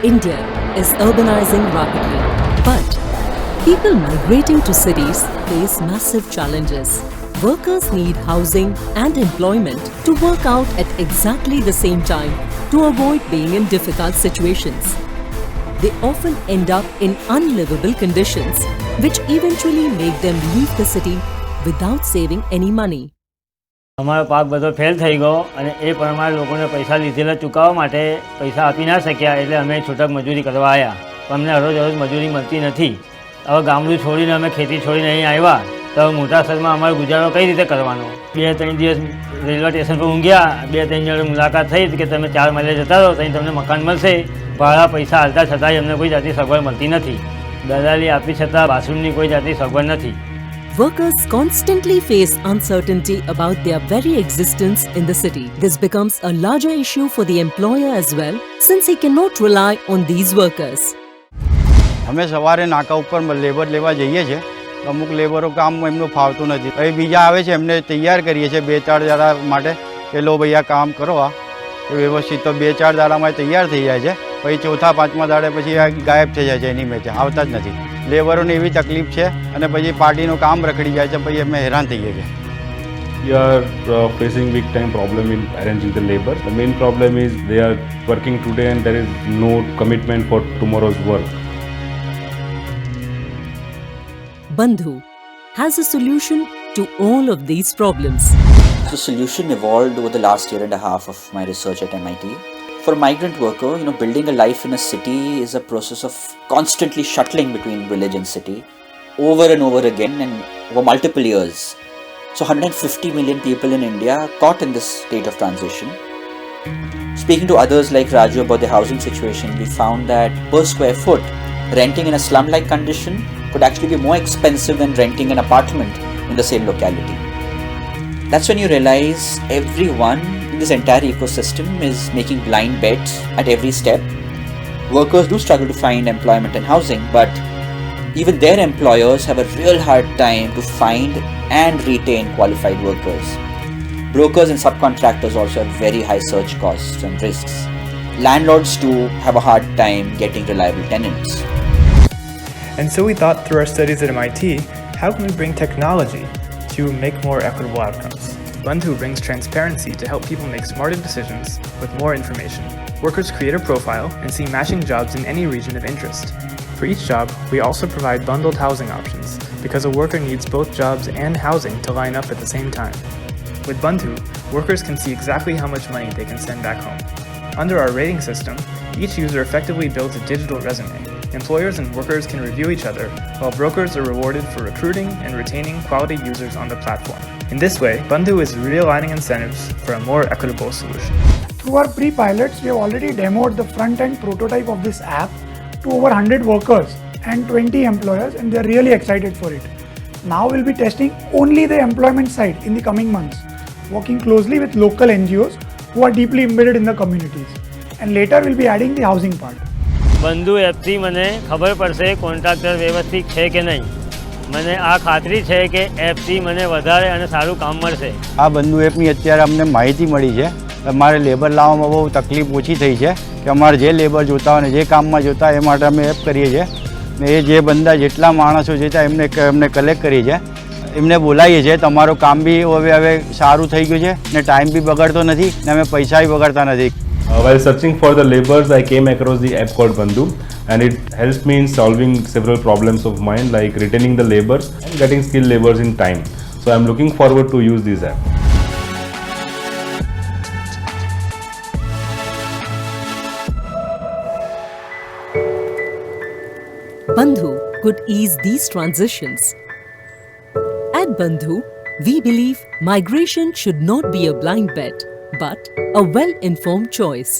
India is urbanizing rapidly, but people migrating to cities face massive challenges. Workers need housing and employment to work out at exactly the same time to avoid being in difficult situations. They often end up in unlivable conditions, which eventually make them leave the city without saving any money. અમારો પાક બધો fail થઈ ગયો અને એ પ્રમાણે લોકોને પૈસા લીધેલા ચૂકવવા માટે પૈસા આપી ના શક્યા એટલે અમે છૂટક મજૂરી કરવા આવ્યા. પણ અમને હરોજ મજૂરી મળતી નથી. હવે ગામડું છોડીને અમે ખેતી છોડીને અહીં આવ્યા તો મોટા શહેરમાં અમારો ગુજારો કઈ રીતે કરવાનો? 2-3 દિવસ રેલવે સ્ટેશન પર ઊંઘ્યા. 2-3 જણ મુલાકાત થઈ કે તમે 4 માઇલે જતા રહો ત્યાં તમને મકાન મળશે. ભાડા પૈસા હાલતા છતાંય અમને કોઈ જાતની સગવડ મળતી નથી. દલાલી આપી છતાં બાથરૂમની કોઈ જાતની સગવડ નથી. Workers constantly face uncertainty about their very existence in the city. This becomes a larger issue for the employer as well, since he cannot rely on these workers. અમે સવારે નાકા ઉપર લેબર લેવા જઈએ છીએ. અમુક લેબરો કામ એમનું ફાવતું નથી. એ બીજા આવે છે એમને તૈયાર કરીએ છીએ 2-4 દાડા માટે કે લો ભૈયા કામ કરો. એ વ્યવસ્થિત તો 2-4 દાડામાં તૈયાર થઈ જાય છે. પછી ચોથા પાંચમા દાડે પછી ગાયબ થઈ જાય છે. એની મેચે આવતા જ નથી. લેબરોને એવી તકલીફ છે અને પછી પાર્ટીનું કામ રખડી જાય છે. પછી અમે હેરાન થઈએ છીએ. We are facing big time problem in arranging the labor. The main problem is they are working today and there is no commitment for tomorrow's work. Bandhu has a solution to all of these problems. The solution evolved over the last year and a half of my research at MIT. For a migrant worker, building a life in a city is a process of constantly shuttling between village and city over and over again and over multiple years. So 150 million people in India are caught in this state of transition. Speaking to others like Raju about the housing situation, we found that per square foot, renting in a slum-like condition could actually be more expensive than renting an apartment in the same locality. That's when you realize everyone in this entire ecosystem is making blind bets at every step. Workers do struggle to find employment and housing, but even their employers have a real hard time to find and retain qualified workers. Brokers and subcontractors also have very high search costs and risks. Landlords too have a hard time getting reliable tenants. And so we thought through our studies at MIT, how can we bring technology to make more equitable outcomes? Bandhu brings transparency to help people make smarter decisions with more information. Workers create a profile and see matching jobs in any region of interest. For each job, we also provide bundled housing options because a worker needs both jobs and housing to line up at the same time. With Bandhu, workers can see exactly how much money they can send back home. Under our rating system, each user effectively builds a digital resume. Employers and workers can review each other, while brokers are rewarded for recruiting and retaining quality users on the platform. In this way, Bandhu is realigning incentives for a more equitable solution. Through our pre-pilots, we have already demoed the front-end prototype of this app to over 100 workers and 20 employers, and they are really excited for it. Now we'll be testing only the employment side in the coming months, working closely with local NGOs who are deeply embedded in the communities. And later we'll be adding the housing part. બંધુ એપથી મને ખબર પડશે contractor વ્યવસ્થિત છે કે નહીં. મને આ ખાતરી છે કે એપથી મને વધારે અને સારું કામ મળશે. આ બંધુ એપની અત્યારે અમને માહિતી મળી છે. અમારે લેબર લાવવામાં બહુ તકલીફ ઓછી થઈ છે કે અમારે જે લેબર જોતા હોય ને જે કામમાં જોતા એ માટે અમે એપ કરીએ છીએ. ને એ જે બંદા જેટલા માણસો જોતા એમને કલેક્ટ કરીએ છીએ. એમને બોલાવીએ છીએ. તમારું કામ બી હવે સારું થઈ ગયું છે ને ટાઈમ બી બગાડતો નથી ને અમે પૈસા બી બગાડતા નથી. While searching for the laborers, I came across the app called Bandhu, and it helped me in solving several problems of mine, like retaining the laborers and getting skilled laborers in time. So I'm looking forward to use this app. Bandhu could ease these transitions. At Bandhu, we believe migration should not be a blind bet, but a well-informed choice.